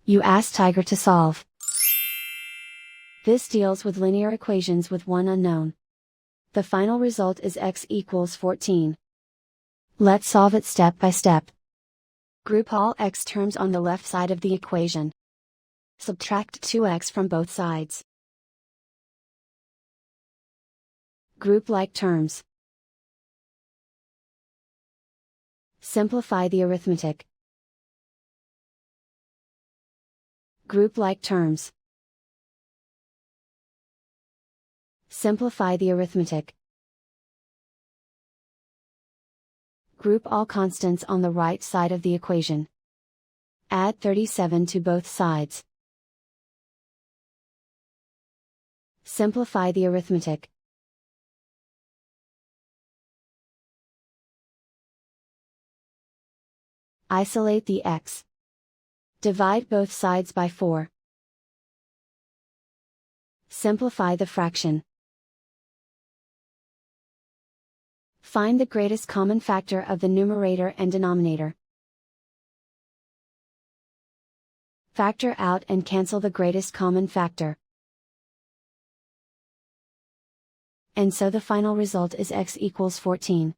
You ask Tiger to solve. This deals with linear equations with one unknown. The final result is x equals 14. Let's solve it step by step. Group all x terms on the left side of the equation. Subtract 2x from both sides. Group like terms. Simplify the arithmetic. Group like terms. Simplify the arithmetic. Group all constants on the right side of the equation. Add 37 to both sides. Simplify the arithmetic. Isolate the x. Divide both sides by 4. Simplify the fraction. Find the greatest common factor of the numerator and denominator. Factor out and cancel the greatest common factor. And so the final result is x equals 14.